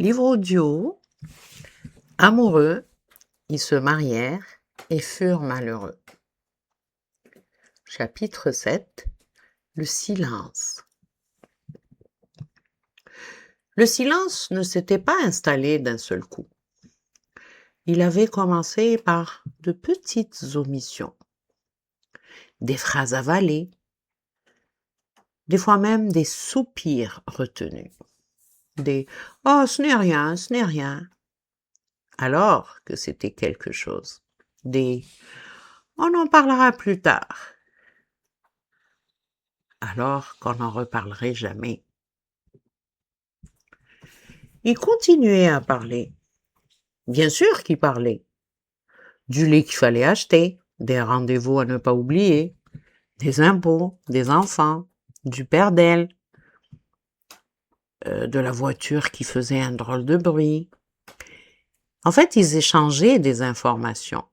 Livre audio, amoureux, ils se marièrent et furent malheureux. Chapitre 7. Le silence. Le silence ne s'était pas installé d'un seul coup. Il avait commencé par de petites omissions, des phrases avalées, des fois même des soupirs retenus, des « Oh, ce n'est rien, ce n'est rien », alors que c'était quelque chose, des « On en parlera plus tard », alors qu'on n'en reparlerait jamais. Il continuait à parler. Bien sûr qu'il parlait. Du lait qu'il fallait acheter, des rendez-vous à ne pas oublier, des impôts, des enfants, du père d'elle, de la voiture qui faisait un drôle de bruit. En fait, ils échangeaient des informations,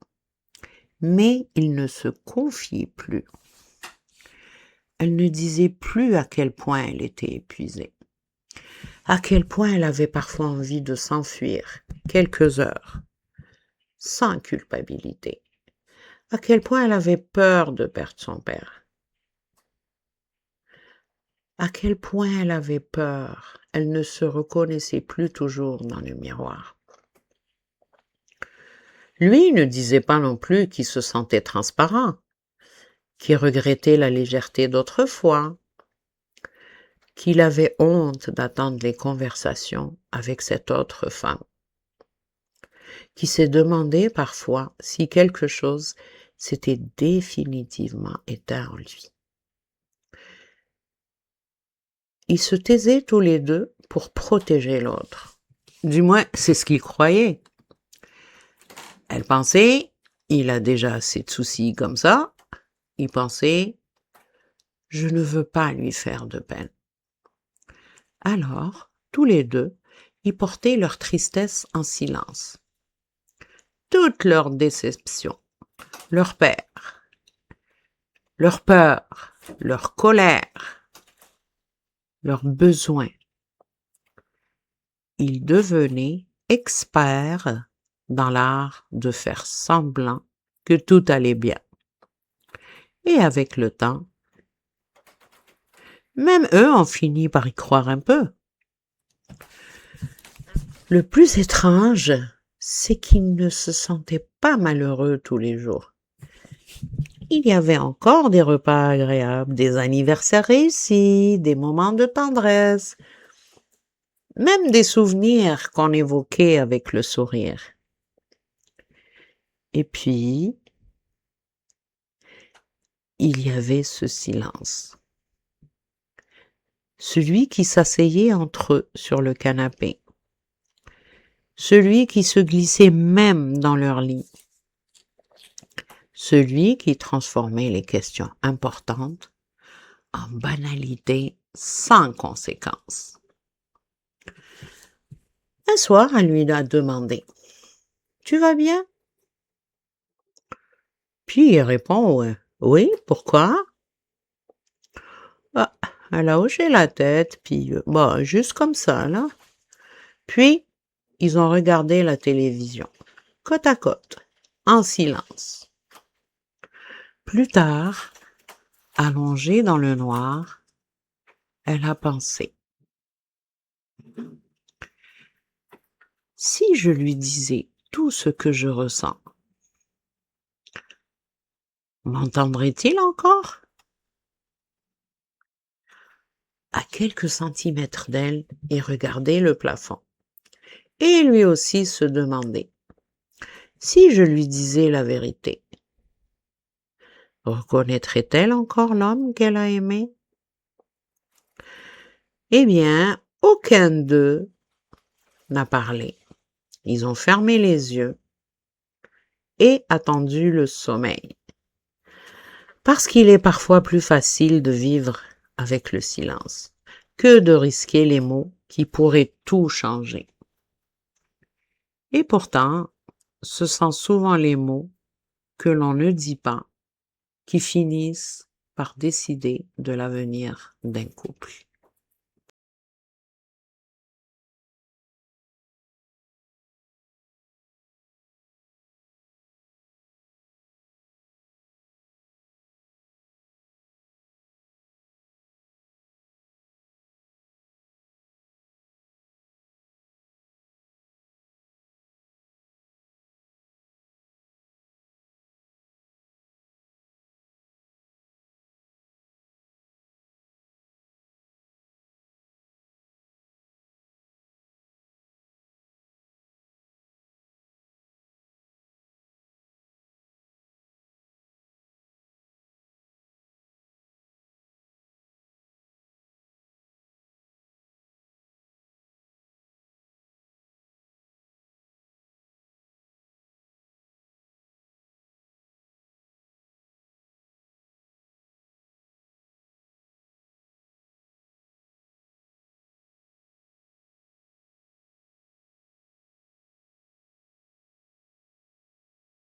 mais ils ne se confiaient plus. Elle ne disait plus à quel point elle était épuisée, à quel point elle avait parfois envie de s'enfuir quelques heures, sans culpabilité, à quel point elle avait peur de perdre son père, à quel point elle avait peur, elle ne se reconnaissait plus toujours dans le miroir. Lui ne disait pas non plus qu'il se sentait transparent, qu'il regrettait la légèreté d'autrefois, qu'il avait honte d'attendre les conversations avec cette autre femme, qui s'est demandé parfois si quelque chose s'était définitivement éteint en lui. Ils se taisaient tous les deux pour protéger l'autre. Du moins, c'est ce qu'ils croyaient. Elle pensait, il a déjà assez de soucis comme ça. Il pensait, je ne veux pas lui faire de peine. Alors, tous les deux, ils portaient leur tristesse en silence. Toute leur déception, leur père, leur peur, leur colère, leurs besoins. Ils devenaient experts dans l'art de faire semblant que tout allait bien. Et avec le temps, même eux ont fini par y croire un peu. Le plus étrange, c'est qu'ils ne se sentaient pas malheureux tous les jours. Il y avait encore des repas agréables, des anniversaires réussis, des moments de tendresse, même des souvenirs qu'on évoquait avec le sourire. Et puis, il y avait ce silence. Celui qui s'asseyait entre eux sur le canapé. Celui qui se glissait même dans leur lit. Celui qui transformait les questions importantes en banalités sans conséquence. Un soir, elle lui a demandé « Tu vas bien ?» Puis il répond « Oui, pourquoi ?» Ah, elle a hoché la tête, puis juste comme ça, là. Puis, ils ont regardé la télévision, côte à côte, en silence. Plus tard, allongée dans le noir, elle a pensé. Si je lui disais tout ce que je ressens, m'entendrait-il encore? À quelques centimètres d'elle, il regardait le plafond. Et lui aussi se demandait. Si je lui disais la vérité, reconnaîtrait-elle encore l'homme qu'elle a aimé? Eh bien, aucun d'eux n'a parlé. Ils ont fermé les yeux et attendu le sommeil. Parce qu'il est parfois plus facile de vivre avec le silence que de risquer les mots qui pourraient tout changer. Et pourtant, ce sont souvent les mots que l'on ne dit pas qui finissent par décider de l'avenir d'un couple.